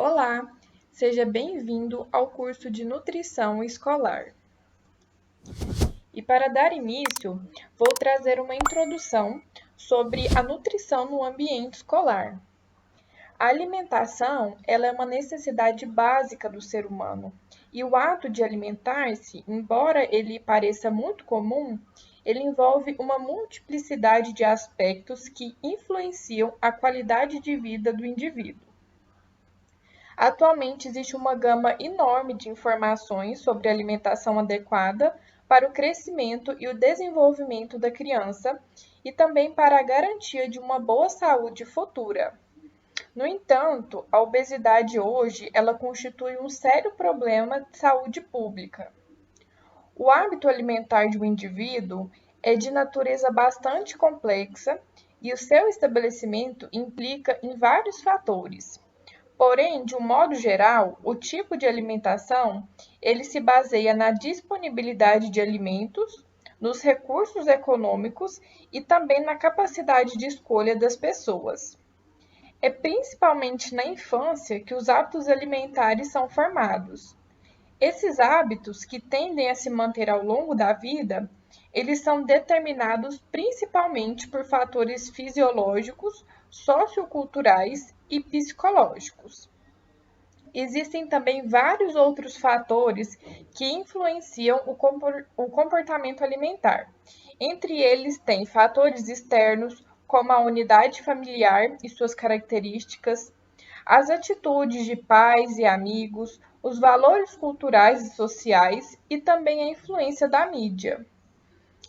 Olá, seja bem-vindo ao curso de Nutrição Escolar. E para dar início, vou trazer uma introdução sobre a nutrição no ambiente escolar. A alimentação, ela é uma necessidade básica do ser humano, e o ato de alimentar-se, embora ele pareça muito comum, ele envolve uma multiplicidade de aspectos que influenciam a qualidade de vida do indivíduo. Atualmente existe uma gama enorme de informações sobre alimentação adequada para o crescimento e o desenvolvimento da criança e também para a garantia de uma boa saúde futura. No entanto, a obesidade hoje, ela constitui um sério problema de saúde pública. O hábito alimentar de um indivíduo é de natureza bastante complexa e o seu estabelecimento implica em vários fatores. Porém, de um modo geral, o tipo de alimentação, ele se baseia na disponibilidade de alimentos, nos recursos econômicos e também na capacidade de escolha das pessoas. É principalmente na infância que os hábitos alimentares são formados. Esses hábitos, que tendem a se manter ao longo da vida, eles são determinados principalmente por fatores fisiológicos, socioculturais e psicológicos. Existem também vários outros fatores que influenciam o comportamento alimentar. Entre eles, tem fatores externos, como a unidade familiar e suas características, as atitudes de pais e amigos, os valores culturais e sociais e também a influência da mídia.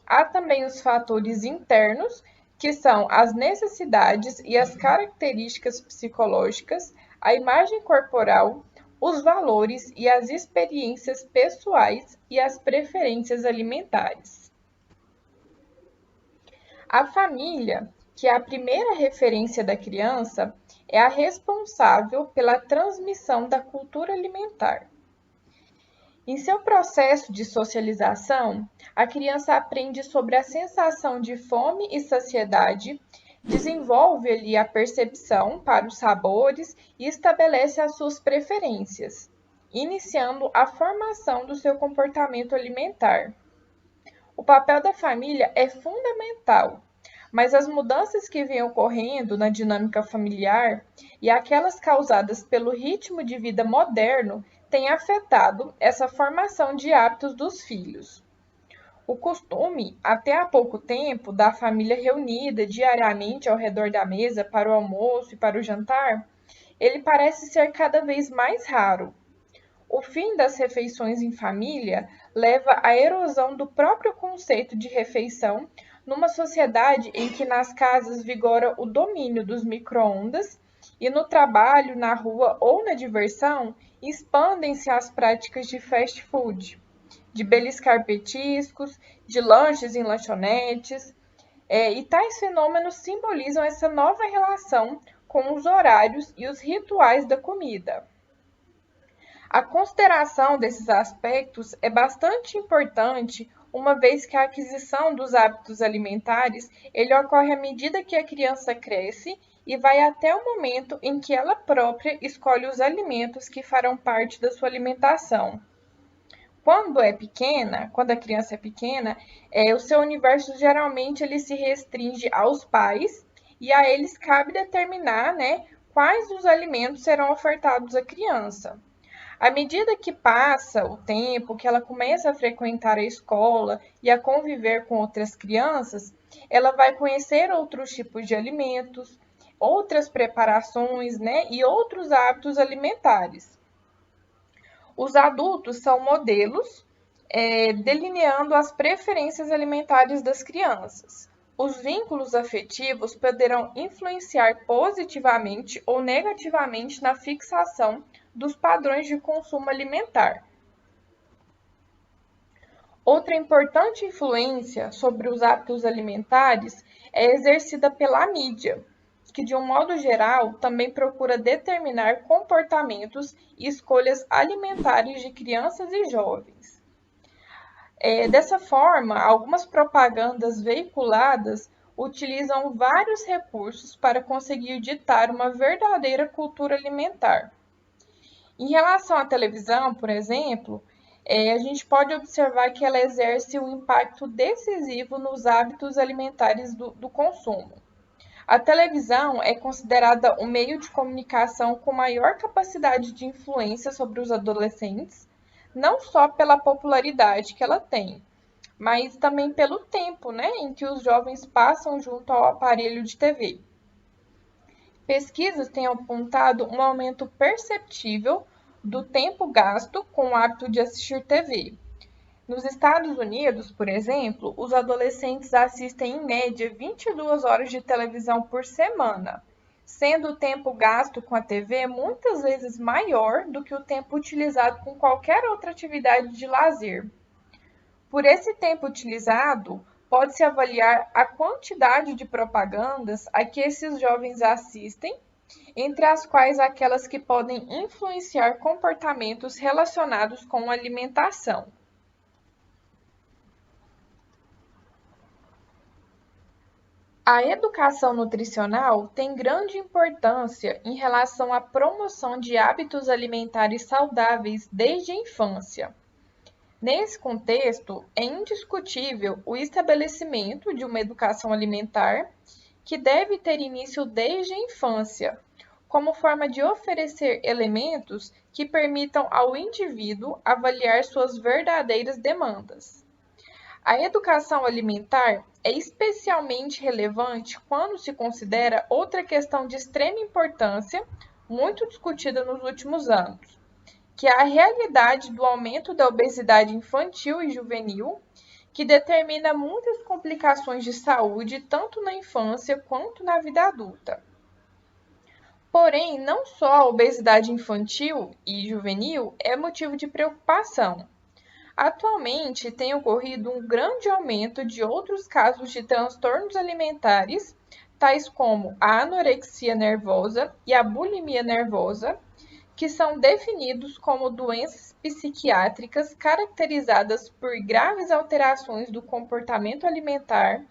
Há também os fatores internos, que são as necessidades e as características psicológicas, a imagem corporal, os valores e as experiências pessoais e as preferências alimentares. A família, que é a primeira referência da criança, é a responsável pela transmissão da cultura alimentar. Em seu processo de socialização, a criança aprende sobre a sensação de fome e saciedade, desenvolve ali a percepção para os sabores e estabelece as suas preferências, iniciando a formação do seu comportamento alimentar. O papel da família é fundamental, mas as mudanças que vêm ocorrendo na dinâmica familiar e aquelas causadas pelo ritmo de vida moderno têm afetado essa formação de hábitos dos filhos. O costume, até há pouco tempo, da família reunida diariamente ao redor da mesa para o almoço e para o jantar, ele parece ser cada vez mais raro. O fim das refeições em família leva à erosão do próprio conceito de refeição numa sociedade em que nas casas vigora o domínio dos micro-ondas e no trabalho, na rua ou na diversão, expandem-se as práticas de fast food, de beliscar petiscos, de lanches em lanchonetes, e tais fenômenos simbolizam essa nova relação com os horários e os rituais da comida. A consideração desses aspectos é bastante importante, uma vez que a aquisição dos hábitos alimentares ele ocorre à medida que a criança cresce e vai até o momento em que ela própria escolhe os alimentos que farão parte da sua alimentação. Quando a criança é pequena, o seu universo geralmente ele se restringe aos pais e a eles cabe determinar, né, quais os alimentos serão ofertados à criança. À medida que passa o tempo, que ela começa a frequentar a escola e a conviver com outras crianças, ela vai conhecer outros tipos de alimentos, outras preparações, né, e outros hábitos alimentares. Os adultos são modelos, delineando as preferências alimentares das crianças. Os vínculos afetivos poderão influenciar positivamente ou negativamente na fixação dos padrões de consumo alimentar. Outra importante influência sobre os hábitos alimentares é exercida pela mídia, que de um modo geral também procura determinar comportamentos e escolhas alimentares de crianças e jovens. Dessa forma, algumas propagandas veiculadas utilizam vários recursos para conseguir ditar uma verdadeira cultura alimentar. Em relação à televisão, por exemplo, a gente pode observar que ela exerce um impacto decisivo nos hábitos alimentares do consumo. A televisão é considerada o meio de comunicação com maior capacidade de influência sobre os adolescentes, não só pela popularidade que ela tem, mas também pelo tempo, né, em que os jovens passam junto ao aparelho de TV. Pesquisas têm apontado um aumento perceptível do tempo gasto com o hábito de assistir TV. Nos Estados Unidos, por exemplo, os adolescentes assistem em média 22 horas de televisão por semana, sendo o tempo gasto com a TV muitas vezes maior do que o tempo utilizado com qualquer outra atividade de lazer. Por esse tempo utilizado, pode-se avaliar a quantidade de propagandas a que esses jovens assistem, entre as quais aquelas que podem influenciar comportamentos relacionados com alimentação. A educação nutricional tem grande importância em relação à promoção de hábitos alimentares saudáveis desde a infância. Nesse contexto, é indiscutível o estabelecimento de uma educação alimentar que deve ter início desde a infância, como forma de oferecer elementos que permitam ao indivíduo avaliar suas verdadeiras demandas. A educação alimentar é especialmente relevante quando se considera outra questão de extrema importância, muito discutida nos últimos anos, que é a realidade do aumento da obesidade infantil e juvenil, que determina muitas complicações de saúde tanto na infância quanto na vida adulta. Porém, não só a obesidade infantil e juvenil é motivo de preocupação. Atualmente, tem ocorrido um grande aumento de outros casos de transtornos alimentares, tais como a anorexia nervosa e a bulimia nervosa, que são definidos como doenças psiquiátricas caracterizadas por graves alterações do comportamento alimentar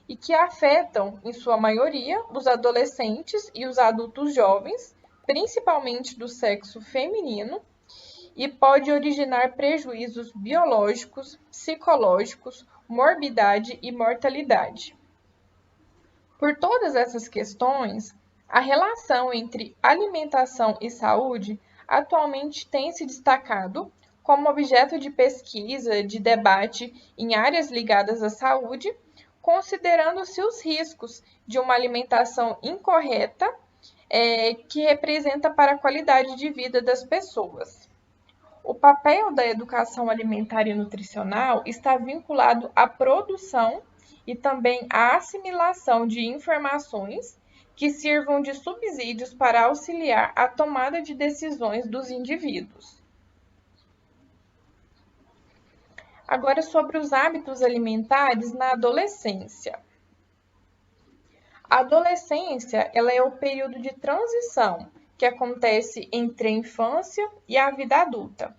e que afetam, em sua maioria, os adolescentes e os adultos jovens, principalmente do sexo feminino, e pode originar prejuízos biológicos, psicológicos, morbidade e mortalidade. Por todas essas questões, a relação entre alimentação e saúde atualmente tem se destacado como objeto de pesquisa, de debate em áreas ligadas à saúde, considerando-se os riscos de uma alimentação incorreta que representa para a qualidade de vida das pessoas. O papel da educação alimentar e nutricional está vinculado à produção e também à assimilação de informações que sirvam de subsídios para auxiliar a tomada de decisões dos indivíduos. Agora, sobre os hábitos alimentares na adolescência. A adolescência, ela é o período de transição que acontece entre a infância e a vida adulta,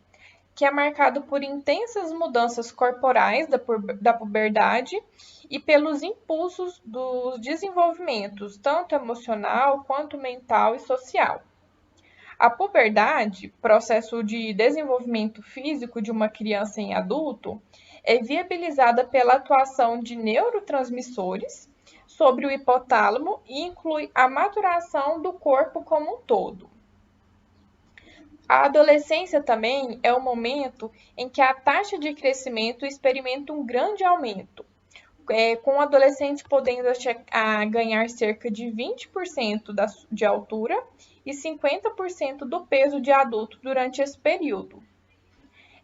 que é marcado por intensas mudanças corporais da puberdade e pelos impulsos dos desenvolvimentos, tanto emocional quanto mental e social. A puberdade, processo de desenvolvimento físico de uma criança em adulto, é viabilizada pela atuação de neurotransmissores sobre o hipotálamo e inclui a maturação do corpo como um todo. A adolescência também é o momento em que a taxa de crescimento experimenta um grande aumento, com o adolescente podendo ganhar cerca de 20% de altura e 50% do peso de adulto durante esse período.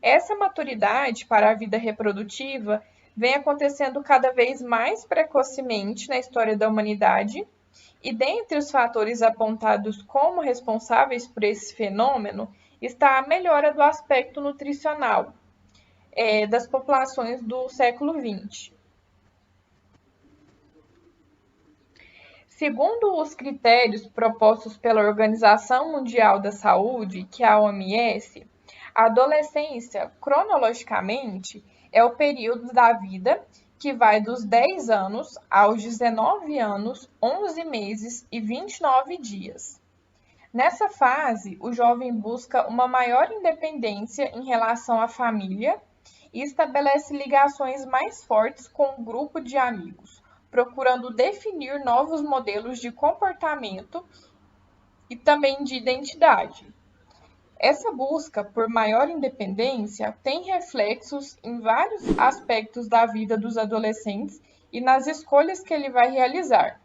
Essa maturidade para a vida reprodutiva vem acontecendo cada vez mais precocemente na história da humanidade, e dentre os fatores apontados como responsáveis por esse fenômeno está a melhora do aspecto nutricional das populações do século XX. Segundo os critérios propostos pela Organização Mundial da Saúde, que é a OMS, a adolescência, cronologicamente, é o período da vida que vai dos 10 anos aos 19 anos, 11 meses e 29 dias. Nessa fase, o jovem busca uma maior independência em relação à família e estabelece ligações mais fortes com o grupo de amigos, procurando definir novos modelos de comportamento e também de identidade. Essa busca por maior independência tem reflexos em vários aspectos da vida dos adolescentes e nas escolhas que ele vai realizar,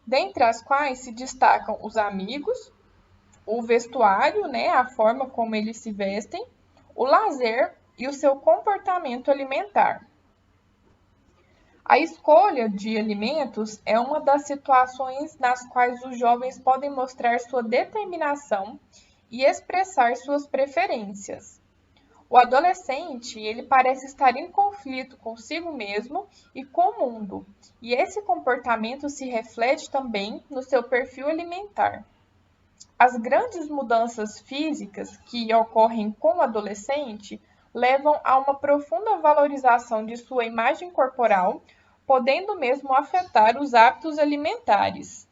dentre as quais se destacam os amigos, o vestuário, né, a forma como eles se vestem, o lazer e o seu comportamento alimentar. A escolha de alimentos é uma das situações nas quais os jovens podem mostrar sua determinação e expressar suas preferências. O adolescente, ele parece estar em conflito consigo mesmo e com o mundo, e esse comportamento se reflete também no seu perfil alimentar. As grandes mudanças físicas que ocorrem com o adolescente levam a uma profunda valorização de sua imagem corporal, podendo mesmo afetar os hábitos alimentares.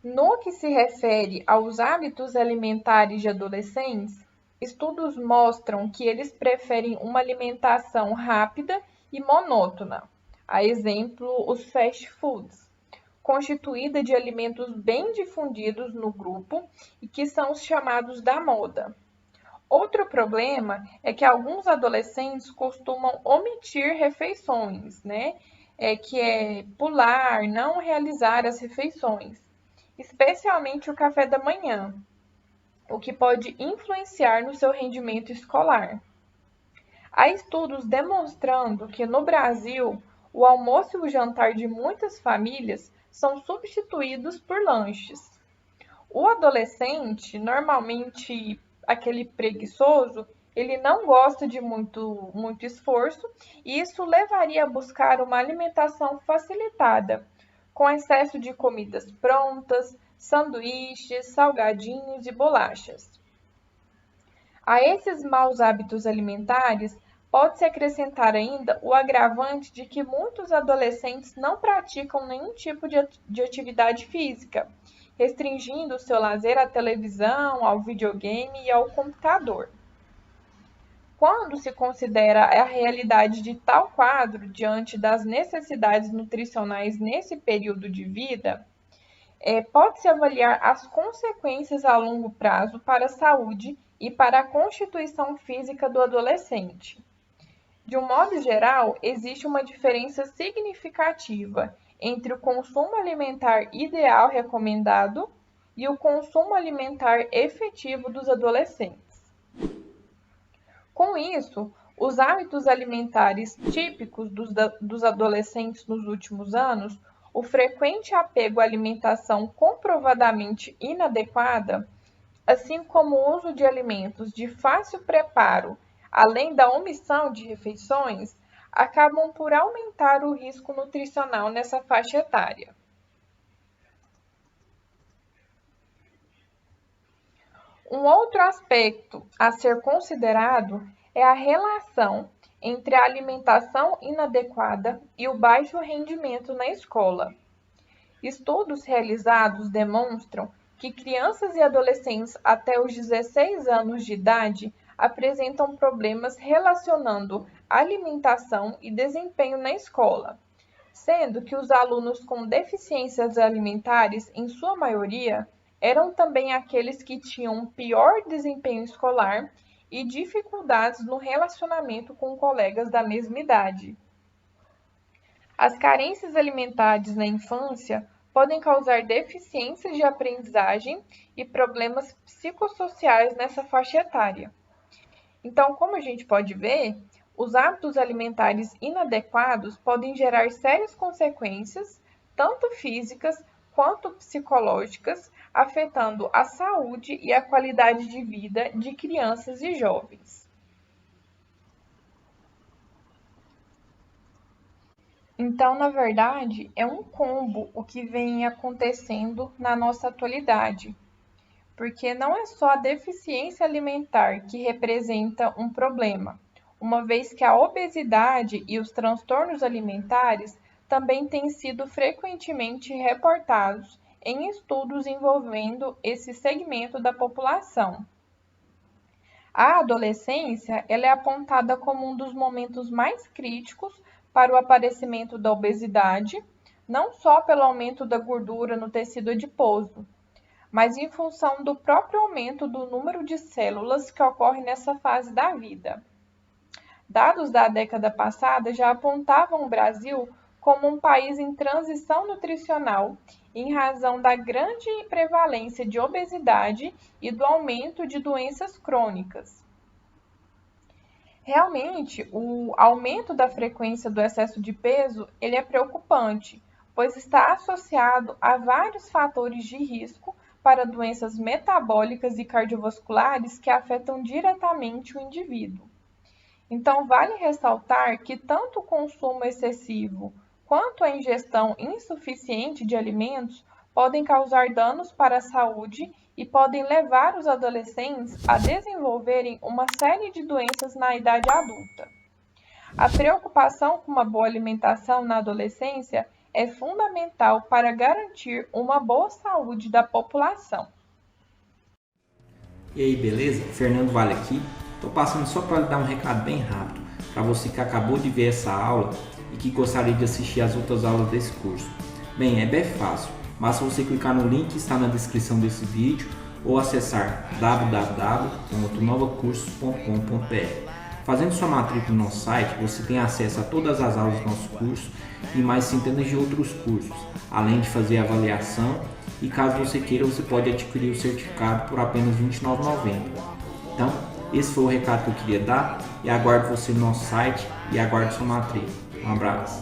No que se refere aos hábitos alimentares de adolescentes, estudos mostram que eles preferem uma alimentação rápida e monótona, a exemplo, os fast foods, constituída de alimentos bem difundidos no grupo e que são os chamados da moda. Outro problema é que alguns adolescentes costumam omitir refeições, né? Que é pular, não realizar as refeições, especialmente o café da manhã, o que pode influenciar no seu rendimento escolar. Há estudos demonstrando que no Brasil, o almoço e o jantar de muitas famílias são substituídos por lanches. O adolescente, normalmente aquele preguiçoso, ele não gosta de muito esforço e isso levaria a buscar uma alimentação facilitada, com excesso de comidas prontas, sanduíches, salgadinhos e bolachas. A esses maus hábitos alimentares, pode-se acrescentar ainda o agravante de que muitos adolescentes não praticam nenhum tipo de atividade física, restringindo o seu lazer à televisão, ao videogame e ao computador. Quando se considera a realidade de tal quadro diante das necessidades nutricionais nesse período de vida, pode-se avaliar as consequências a longo prazo para a saúde e para a constituição física do adolescente. De um modo geral, existe uma diferença significativa entre o consumo alimentar ideal recomendado e o consumo alimentar efetivo dos adolescentes. Com isso, os hábitos alimentares típicos dos adolescentes nos últimos anos, o frequente apego à alimentação comprovadamente inadequada, assim como o uso de alimentos de fácil preparo, além da omissão de refeições, acabam por aumentar o risco nutricional nessa faixa etária. Um outro aspecto a ser considerado é a relação entre a alimentação inadequada e o baixo rendimento na escola. Estudos realizados demonstram que crianças e adolescentes até os 16 anos de idade apresentam problemas relacionando alimentação e desempenho na escola, sendo que os alunos com deficiências alimentares, em sua maioria, eram também aqueles que tinham pior desempenho escolar e dificuldades no relacionamento com colegas da mesma idade. As carências alimentares na infância podem causar deficiências de aprendizagem e problemas psicossociais nessa faixa etária. Então, como a gente pode ver, os hábitos alimentares inadequados podem gerar sérias consequências, tanto físicas quanto psicológicas, afetando a saúde e a qualidade de vida de crianças e jovens. Então, na verdade, é um combo o que vem acontecendo na nossa atualidade, porque não é só a deficiência alimentar que representa um problema, uma vez que a obesidade e os transtornos alimentares também têm sido frequentemente reportados em estudos envolvendo esse segmento da população. A adolescência ela é apontada como um dos momentos mais críticos para o aparecimento da obesidade, não só pelo aumento da gordura no tecido adiposo, mas em função do próprio aumento do número de células que ocorre nessa fase da vida. Dados da década passada já apontavam o Brasil como um país em transição nutricional em razão da grande prevalência de obesidade e do aumento de doenças crônicas. Realmente, o aumento da frequência do excesso de peso, ele é preocupante, pois está associado a vários fatores de risco para doenças metabólicas e cardiovasculares que afetam diretamente o indivíduo. Então, vale ressaltar que tanto o consumo excessivo quanto a ingestão insuficiente de alimentos podem causar danos para a saúde e podem levar os adolescentes a desenvolverem uma série de doenças na idade adulta. A preocupação com uma boa alimentação na adolescência é fundamental para garantir uma boa saúde da população. E aí, beleza? Fernando Vale aqui. Estou passando só para lhe dar um recado bem rápido para você que acabou de ver essa aula e que gostaria de assistir as outras aulas desse curso. Bem, é bem fácil, basta você clicar no link que está na descrição desse vídeo ou acessar www.novacursos.com.br. Fazendo sua matrícula no nosso site, você tem acesso a todas as aulas do nosso curso e mais centenas de outros cursos, além de fazer avaliação e caso você queira, você pode adquirir o certificado por apenas R$ 29,90. Então, esse foi o recado que eu queria dar e aguardo você no nosso site e aguardo sua matrícula. Um abraço.